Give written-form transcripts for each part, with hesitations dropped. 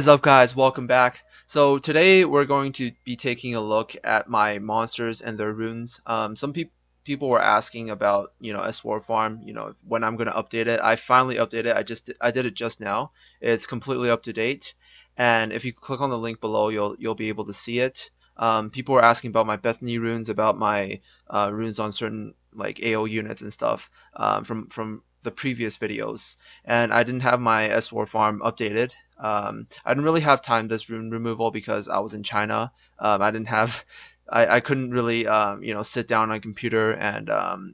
is up, guys? Welcome back. So today we're going to be taking a look at my monsters and their runes. Some people were asking about, a SwarFarm, when I'm going to update it. I finally updated it. I did it just now. It's completely up to date. And if you click on the link below, you'll be able to see it. People were asking about my Bethany runes, about my runes on certain like AO units and stuff from the previous videos, and I didn't have my SwarFarm updated. I didn't really have time this rune removal because I was in China. I didn't have, I couldn't really, sit down on a computer and,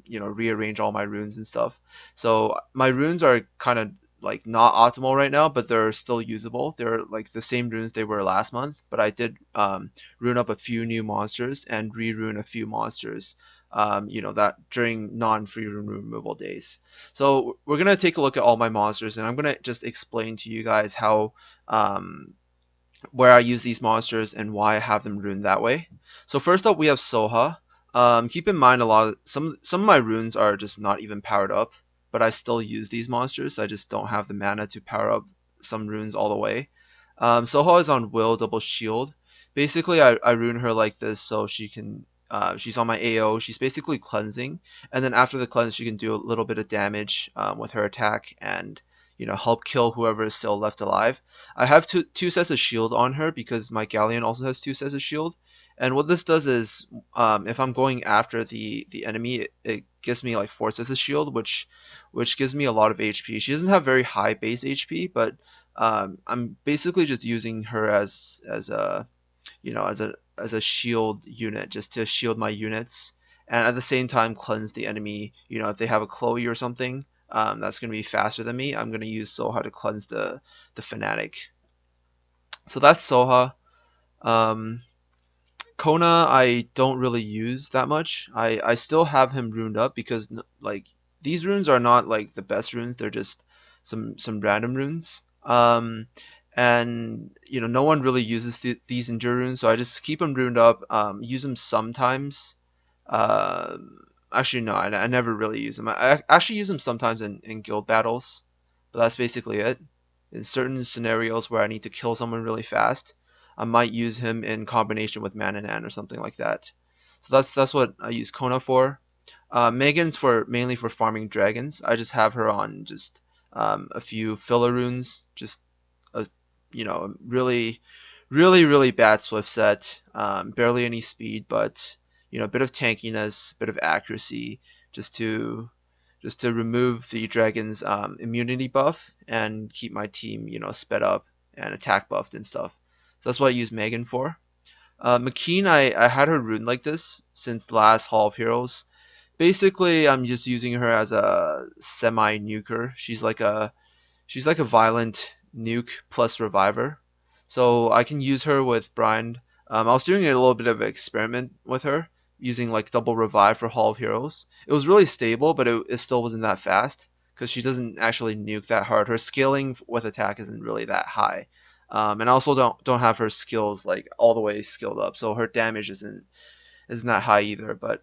rearrange all my runes and stuff. So my runes are kind of like not optimal right now, but they're still usable. They're like the same runes they were last month, but I did rune up a few new monsters and re-rune a few monsters. That during non-free rune removal days. So we're gonna take a look at all my monsters, and I'm gonna just explain to you guys how where I use these monsters and why I have them runed that way. So first up, we have Soha. Keep in mind, some of my runes are just not even powered up, but I still use these monsters. I just don't have the mana to power up some runes all the way. Soha is on Will double shield. Basically, I rune her like this so she can. She's on my AO. She's basically cleansing, and then after the cleanse, she can do a little bit of damage with her attack and help kill whoever is still left alive. I have two sets of shield on her because my Galleon also has two sets of shield. And what this does is, if I'm going after the enemy, it gives me like 4 sets of shield, which gives me a lot of HP. She doesn't have very high base HP, but I'm basically just using her as a as a shield unit, just to shield my units, and at the same time cleanse the enemy. If they have a Chloe or something that's going to be faster than me, I'm going to use Soha to cleanse the fanatic. So that's Soha. Um, Kona I don't really use that much. I still have him runed up because like these runes are not like the best runes. They're just some random runes. And no one really uses these endure runes, so I just keep them runed up. Use them sometimes. Actually no, I never really use them. I actually use them sometimes in guild battles, but that's basically it. In certain scenarios where I need to kill someone really fast, I might use him in combination with Mananan or something like that. So that's what I use Kona for. Megan's mainly for farming dragons. I just have her on just a few filler runes, just a really really bad swift set, barely any speed, but a bit of tankiness, a bit of accuracy, just to remove the dragon's immunity buff and keep my team sped up and attack buffed and stuff. So that's what I use Megan for. McKeen, I had her rune like this since the last Hall of Heroes. Basically, I'm just using her as a semi-nuker. She's like a violent nuke plus reviver. So I can use her with Brian. I was doing a little bit of an experiment with her, using like double revive for Hall of Heroes. It was really stable, but it still wasn't that fast because she doesn't actually nuke that hard. Her scaling with attack isn't really that high. And I also don't have her skills like all the way skilled up, so her damage isn't that high either. But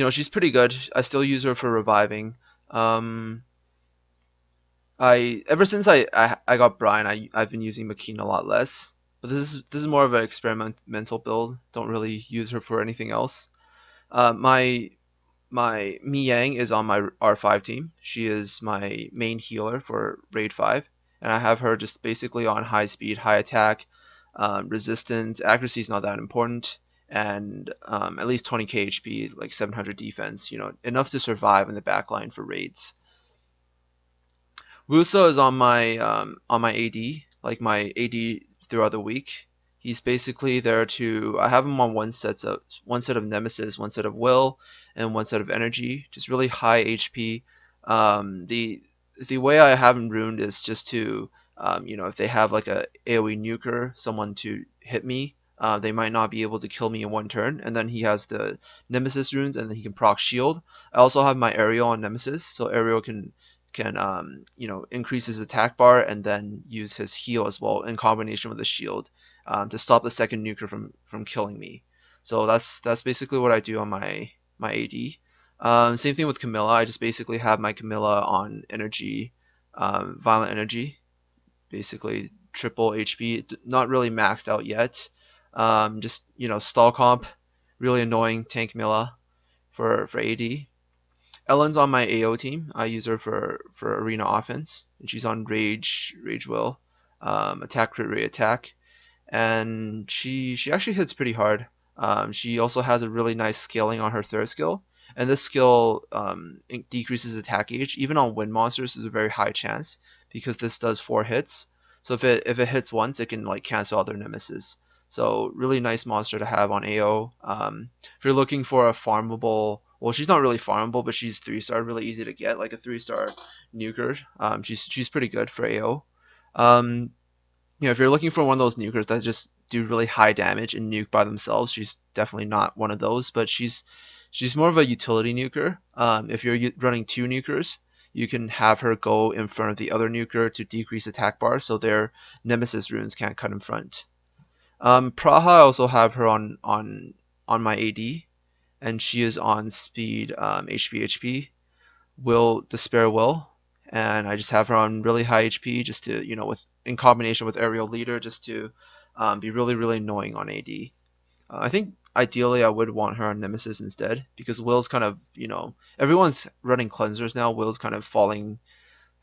she's pretty good. I still use her for reviving. I ever since I got Brian, I've been using McKeen a lot less. But this is more of an experimental build. Don't really use her for anything else. My Mei Yang is on my R5 team. She is my main healer for Raid 5, and I have her just basically on high speed, high attack, resistance, accuracy is not that important, and at least 20k HP, like 700 defense. Enough to survive in the backline for raids. Russo is on my AD, like my AD throughout the week. He's basically there to. I have him on one set of Nemesis, one set of Will, and one set of Energy. Just really high HP. The way I have him runed is just to, if they have like a AOE nuker, someone to hit me, they might not be able to kill me in one turn, and then he has the Nemesis runes, and then he can proc shield. I also have my Aerial on Nemesis, so Aerial can increase his attack bar and then use his heal as well in combination with the shield to stop the second nuker from killing me. So that's basically what I do on my AD. Same thing with Camilla. I just basically have my Camilla on energy, violent energy, basically triple HP, not really maxed out yet. Just stall comp, really annoying tank Milla for AD. Ellen's on my AO team. I use her for arena offense, and she's on Rage Will, attack crit rate attack, and she actually hits pretty hard. She also has a really nice scaling on her third skill, and this skill decreases attack age. Even on wind monsters, there's a very high chance because this does 4 hits. So if it hits once, it can like cancel out their nemesis. So really nice monster to have on AO. If you're looking for a farmable, well, she's not really farmable, but she's 3-star, really easy to get, like a 3-star nuker. She's pretty good for AO. If you're looking for one of those nukers that just do really high damage and nuke by themselves, she's definitely not one of those. But she's more of a utility nuker. If you're running 2 nukers, you can have her go in front of the other nuker to decrease attack bar, so their nemesis runes can't cut in front. Praha, I also have her on my AD, and she is on speed, HP, Will, Despair Will, and I just have her on really high HP just to, in combination with Aerial Leader, just to be really, really annoying on AD. I think ideally I would want her on Nemesis instead, because Will's kind of, everyone's running cleansers now. Will's kind of falling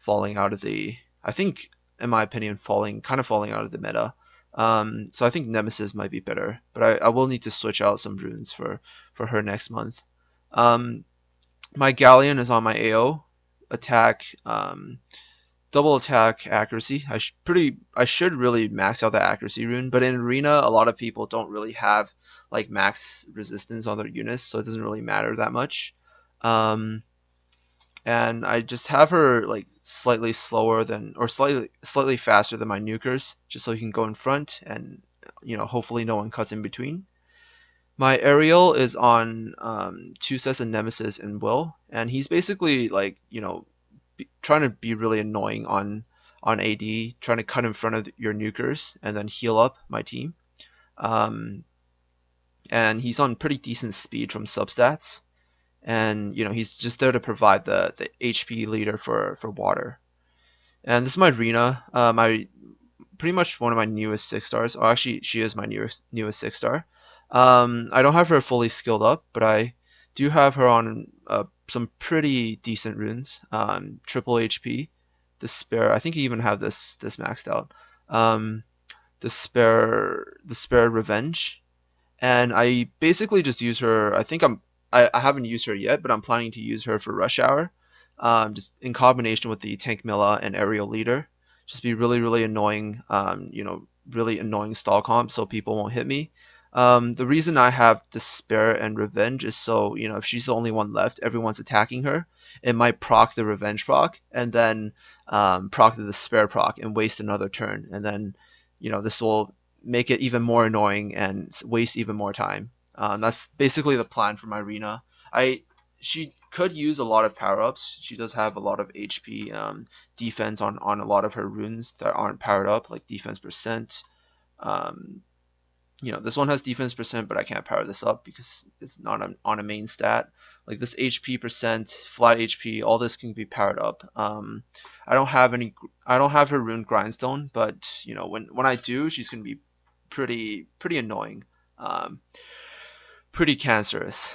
out of the, I think, in my opinion, falling out of the meta. So I think Nemesis might be better, but I will need to switch out some runes for her next month. My Galleon is on my AO attack, double attack accuracy. I should really max out the accuracy rune, but in arena a lot of people don't really have like max resistance on their units, so it doesn't really matter that much. And I just have her like slightly slower than, or slightly faster than my nukers, just so he can go in front and hopefully no one cuts in between. My Aerial is on 2 sets of Nemesis and Will, and he's basically like trying to be really annoying on AD, trying to cut in front of your nukers and then heal up my team. And he's on pretty decent speed from substats, and he's just there to provide the HP leader for water. And this is my Irina, pretty much one of my newest 6-stars. Oh, actually, she is my newest 6-star. I don't have her fully skilled up, but I do have her on some pretty decent runes. Triple HP, Despair. I think you even have this maxed out. Despair Revenge, and I basically just use her. I haven't used her yet, but I'm planning to use her for Rush Hour. Just in combination with the Tank Milla and Aerial Leader, just be really, really annoying. Really annoying stall comp, so people won't hit me. The reason I have Despair and Revenge is so, if she's the only one left, everyone's attacking her, it might proc the Revenge proc, and then proc the Despair proc, and waste another turn. And then, this will make it even more annoying and waste even more time. That's basically the plan for my Irina. She could use a lot of power-ups. She does have a lot of HP, defense on a lot of her runes that aren't powered up, like defense percent. This one has defense percent, but I can't power this up because it's not on a main stat. Like this HP percent, flat HP, all this can be powered up. I don't have her rune grindstone, but when I do, she's gonna be pretty annoying, pretty cancerous.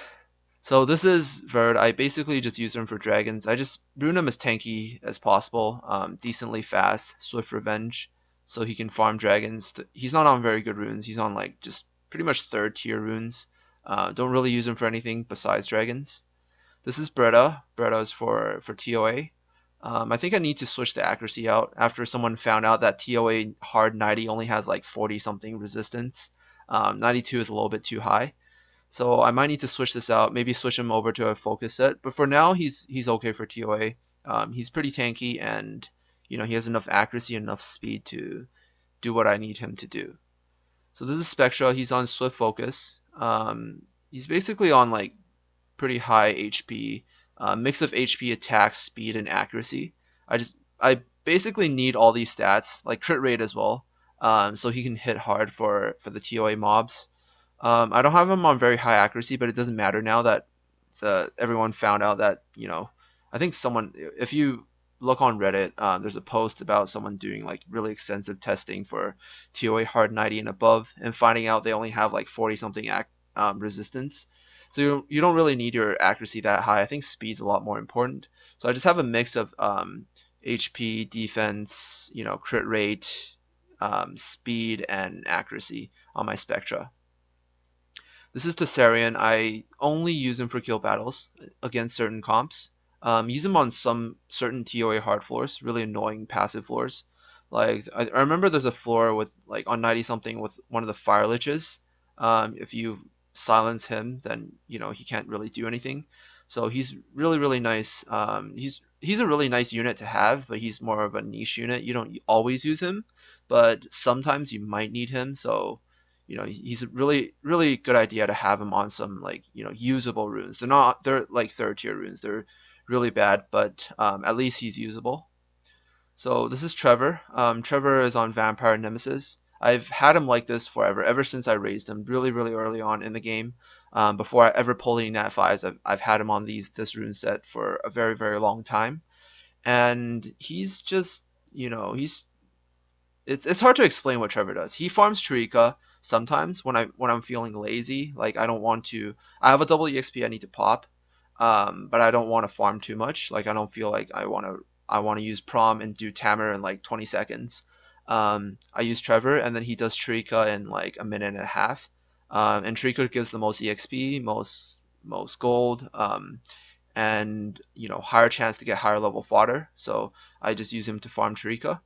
So this is Verdi. I basically just use them for dragons. I just rune him as tanky as possible, decently fast, swift revenge, so he can farm dragons. He's not on very good runes. He's on like just pretty much 3rd tier runes. Don't really use him for anything besides dragons. This is Bretta. Bretta is for TOA. I think I need to switch the accuracy out after someone found out that TOA hard 90 only has like 40 something resistance. 92 is a little bit too high. So I might need to switch this out, maybe switch him over to a focus set. But for now, he's okay for TOA. He's pretty tanky, and he has enough accuracy, enough speed to do what I need him to do. So this is Spectra. He's on Swift Focus. He's basically on like pretty high HP, mix of HP, attack, speed, and accuracy. I basically need all these stats, like crit rate as well, so he can hit hard for the TOA mobs. I don't have him on very high accuracy, but it doesn't matter now that everyone found out that I think someone, if you look on Reddit, there's a post about someone doing like really extensive testing for TOA hard 90 and above, and finding out they only have like 40 something resistance. So you don't really need your accuracy that high. I think speed's a lot more important. So I just have a mix of HP, defense, crit rate, speed, and accuracy on my spectra. This is Tessarian. I only use him for kill battles against certain comps. Use him on some certain TOA hard floors, really annoying passive floors. Like I remember there's a floor with like on 90 something with one of the fire liches. If you silence him, then he can't really do anything. So he's really nice. He's a really nice unit to have, but he's more of a niche unit. You don't always use him, but sometimes you might need him. So he's a really good idea to have him on some like usable runes. They're like third tier runes. They're really bad, but at least he's usable. So this is Trevor. Trevor is on Vampire Nemesis. I've had him like this forever, ever since I raised him really early on in the game. Before I ever pulled any Nat 5s, I've had him on this rune set for a very long time. And he's just, it's hard to explain what Trevor does. He farms Tarika sometimes when I'm feeling lazy, like I don't want to. I have a double EXP I need to pop, but I don't want to farm too much. Like I don't feel like I want to use prom and do Tamer in like 20 seconds. I use Trevor, and then he does Tarika in like a minute and a half. And Tarika gives the most EXP, most gold, and higher chance to get higher level fodder. So I just use him to farm Tarika.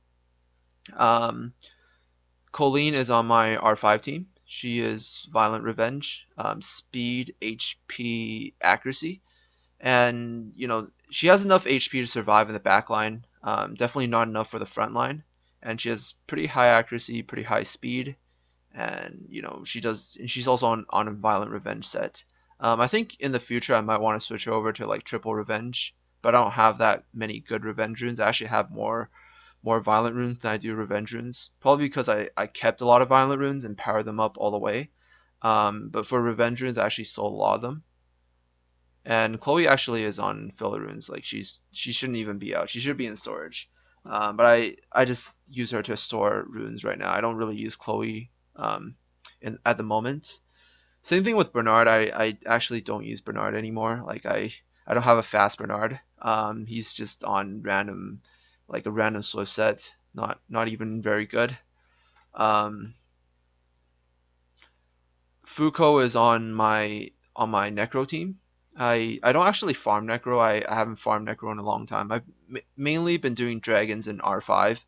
Colleen is on my R5 team. She is Violent Revenge, speed, HP, accuracy, and she has enough HP to survive in the back line. Definitely not enough for the front line, and she has pretty high accuracy, pretty high speed, and she's also on a Violent Revenge set. I think in the future I might want to switch over to like triple revenge, but I don't have that many good revenge runes. I actually have more violent runes than I do revenge runes. Probably because I kept a lot of violent runes and powered them up all the way. But for revenge runes, I actually sold a lot of them. And Chloe actually is on filler runes. Like she shouldn't even be out. She should be in storage. But I just use her to store runes right now. I don't really use Chloe at the moment. Same thing with Bernard. I actually don't use Bernard anymore. Like I don't have a fast Bernard. He's just on a random Swift set, not even very good. Foucault is on my Necro team. I don't actually farm Necro. I haven't farmed Necro in a long time. I've mainly been doing dragons in R5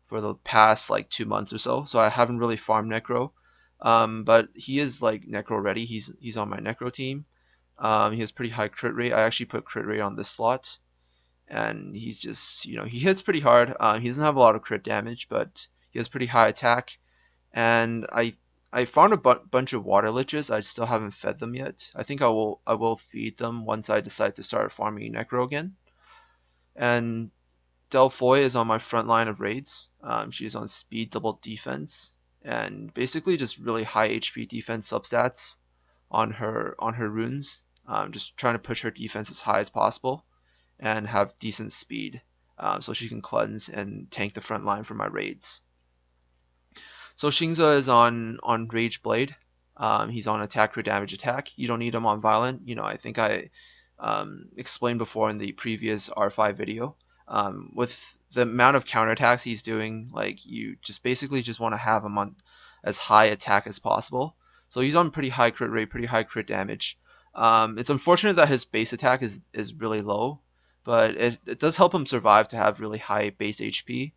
for the past like 2 months or so. So I haven't really farmed Necro. But he is like Necro ready. He's on my Necro team. He has pretty high crit rate. I actually put crit rate on this slot. And he's just, he hits pretty hard. He doesn't have a lot of crit damage, but he has pretty high attack. And I found a bunch of water liches. I still haven't fed them yet. I think I will feed them once I decide to start farming Necro again. And Delfoy is on my front line of raids. She's on speed, double defense, and basically just really high HP defense substats on her runes. Just trying to push her defense as high as possible and have decent speed, so she can cleanse and tank the front line for my raids. So Xingza is on Rage Blade. He's on attack crit damage attack. You don't need him on violent. I think I explained before in the previous R5 video. With the amount of counterattacks he's doing, like you just basically just want to have him on as high attack as possible. So he's on pretty high crit rate, pretty high crit damage. It's unfortunate that his base attack is really low, but it does help him survive to have really high base HP.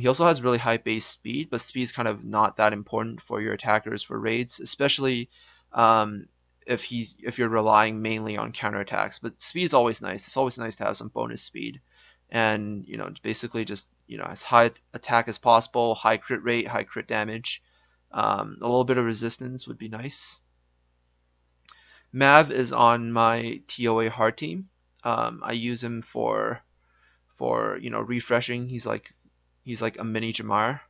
He also has really high base speed, but speed is kind of not that important for your attackers for raids, especially if you're relying mainly on counterattacks. But speed is always nice. It's always nice to have some bonus speed, and basically just as high attack as possible, high crit rate, high crit damage. A little bit of resistance would be nice. Mav is on my TOA hard team. I use him for refreshing. He's like a mini Jamar,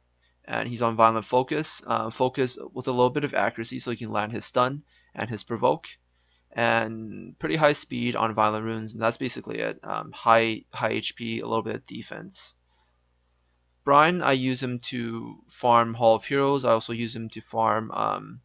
and he's on violent focus. Focus with a little bit of accuracy, so he can land his stun and his provoke. and pretty high speed on violent runes, and that's basically it. High HP, a little bit of defense. Brian, I use him to farm Hall of Heroes. I also use him to farm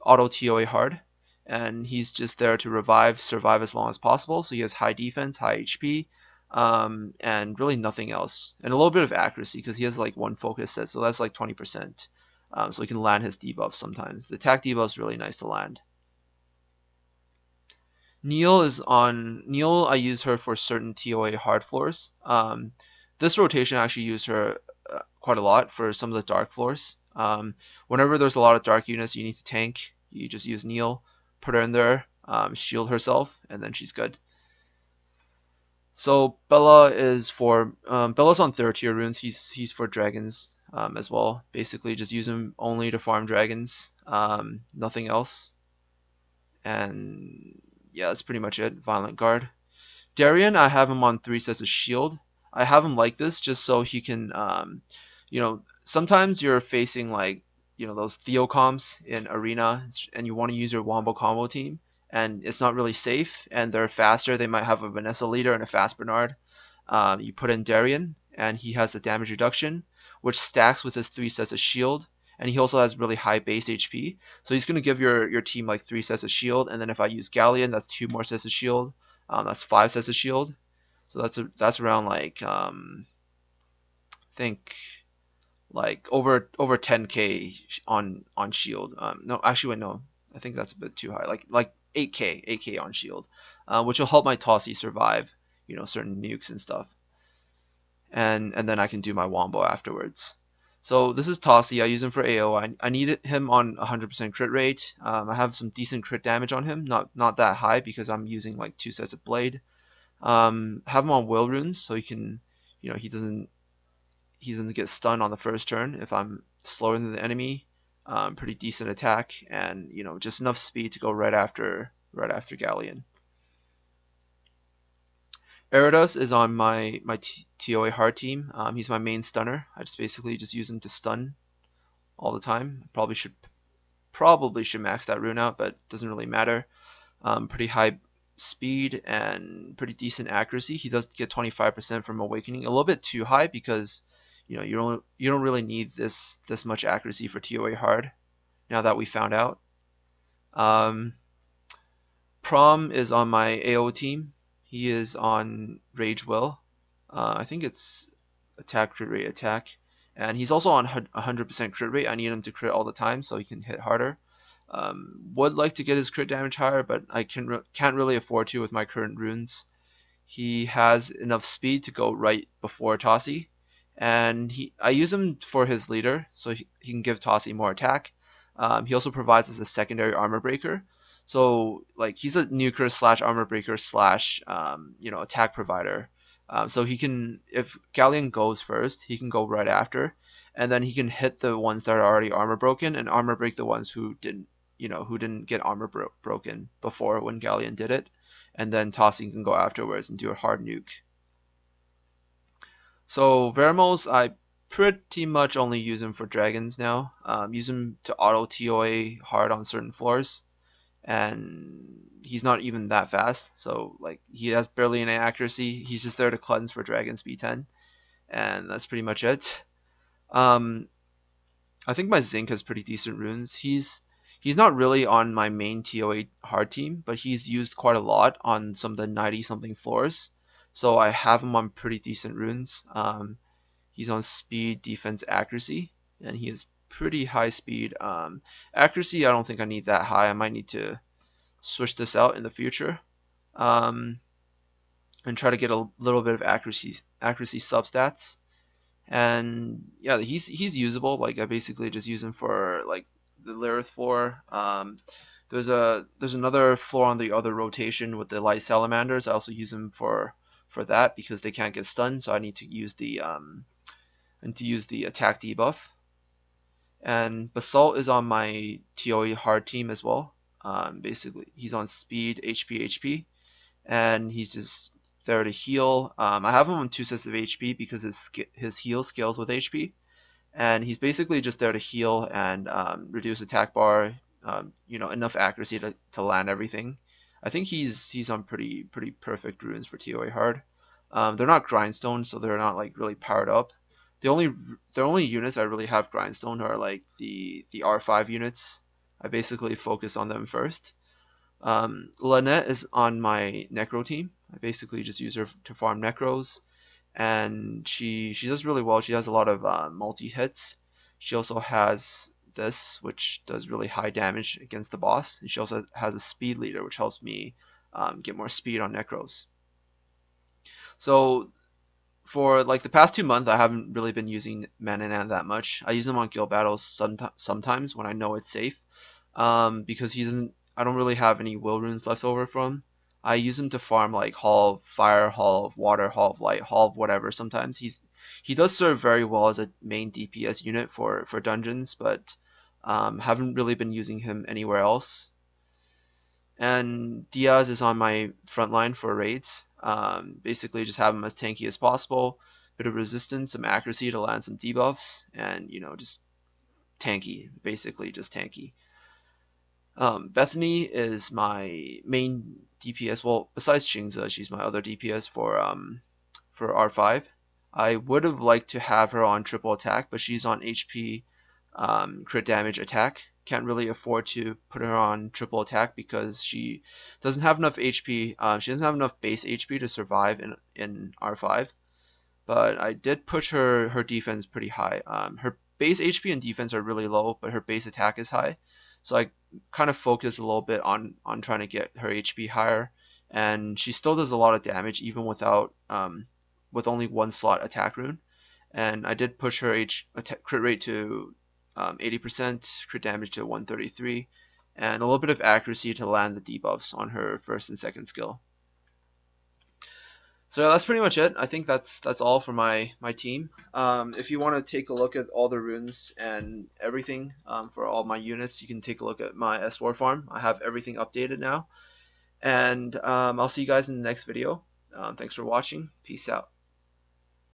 auto TOA hard, and he's just there to survive as long as possible. So he has high defense, high HP, and really nothing else, and a little bit of accuracy because he has like one focus set, so that's like 20%. So he can land his debuffs sometimes. The attack debuff is really nice to land. Neil. I use her for certain TOA hard floors. This rotation I actually used her quite a lot for some of the dark floors. Whenever there's a lot of dark units you need to tank, you just use Neil, put her in there, shield herself, and then she's good. So Bella is for Bella's on 3rd tier runes. He's for dragons as well. Basically, just use him only to farm dragons, nothing else. And yeah, that's pretty much it. Violent Guard. Darien, I have him on 3 sets of shield. I have him like this just so he can, sometimes you're facing like, those Theocomps in Arena and you want to use your Wombo combo team and it's not really safe and they're faster. They might have a Vanessa leader and a fast Bernard. You put in Darien and he has the damage reduction, which stacks with his 3 sets of shield. And he also has really high base HP. So he's going to give your team like 3 sets of shield. And then if I use Galleon, that's 2 more sets of shield. That's 5 sets of shield. So that's around like I think like over 10k on shield. No, actually wait, no. I think that's a bit too high. Like 8k on shield, which will help my Tasi survive, certain nukes and stuff. And then I can do my wombo afterwards. So this is Tasi. I use him for AO. I need him on 100% crit rate. I have some decent crit damage on him, not that high because I'm using like 2 sets of blade. Have him on will runes so he can, he doesn't get stunned on the first turn if I'm slower than the enemy. Pretty decent attack and just enough speed to go right after Galleon. Eridos is on my TOA hard team. He's my main stunner. I just basically just use him to stun all the time. Probably should max that rune out, but doesn't really matter. Pretty high speed and pretty decent accuracy. He does get 25% from awakening, a little bit too high because you don't really need this much accuracy for TOA hard. Now that we found out. Prom is on my AO team. He is on Rage Will. I think it's attack, crit rate, attack. And he's also on 100% crit rate. I need him to crit all the time so he can hit harder. Would like to get his crit damage higher, but I can't really afford to with my current runes. He has enough speed to go right before Tasi. And I use him for his leader, so he can give Tasi more attack. He also provides us a secondary armor breaker. So like he's a nuker / armor breaker / attack provider. So he can, if Galleon goes first, he can go right after, and then he can hit the ones that are already armor broken and armor break the ones who didn't get armor broken before when Galleon did it, and then Tasi can go afterwards and do a hard nuke. So veremos, I pretty much only use him for dragons now. Use him to auto TOA hard on certain floors. And he's not even that fast, so like he has barely any accuracy. He's just there to cleanse for dragons B10, and that's pretty much it. I think my Zinc has pretty decent runes. He's not really on my main TOA hard team, but he's used quite a lot on some of the 90 something floors, so I have him on pretty decent runes. He's on speed, defense, accuracy, and he is pretty high speed. Accuracy, I don't think I need that high. I might need to switch this out in the future, and try to get a little bit of accuracy substats. And yeah, he's usable. Like I basically just use him for like the Lilith floor. There's another floor on the other rotation with the light salamanders. I also use him for that because they can't get stunned, so I need to use the attack debuff. And Basalt is on my TOE hard team as well. Basically, he's on speed, HP, and he's just there to heal. I have him on 2 sets of HP because his heal scales with HP, and he's basically just there to heal and reduce attack bar. Enough accuracy to land everything. I think he's on pretty perfect runes for TOA hard. They're not grindstone, so they're not like really powered up. The only units I really have grindstone are like the R5 units. I basically focus on them first. Lynette is on my Necro team. I basically just use her to farm Necros, and she does really well. She has a lot of multi hits. She also has this, which does really high damage against the boss. And she also has a speed leader, which helps me get more speed on Necros. So for like the past 2 months, I haven't really been using Mananan that much. I use him on guild battles sometimes when I know it's safe, because he doesn't. I don't really have any will runes left over from. I use him to farm like Hall of Fire, Hall of Water, Hall of Light, Hall of whatever. Sometimes he does serve very well as a main DPS unit for dungeons, but haven't really been using him anywhere else. And Diaz is on my front line for raids. Basically, just have him as tanky as possible. Bit of resistance, some accuracy to land some debuffs, and just tanky. Basically, just tanky. Bethany is my main DPS. Well, besides Xingze, she's my other DPS for R5. I would have liked to have her on triple attack, but she's on HP crit damage attack. Can't really afford to put her on triple attack because she doesn't have enough HP. She doesn't have enough base HP to survive in R5. But I did push her defense pretty high. Her base HP and defense are really low, but her base attack is high. So I kind of focused a little bit on trying to get her HP higher, and she still does a lot of damage even without with only one slot attack rune. And I did push her crit rate to 80%, crit damage to 133, and a little bit of accuracy to land the debuffs on her first and second skill. So that's pretty much it. I think that's all for my team. If you want to take a look at all the runes and everything for all my units, you can take a look at my SwarFarm. I have everything updated now. And I'll see you guys in the next video. Thanks for watching. Peace out.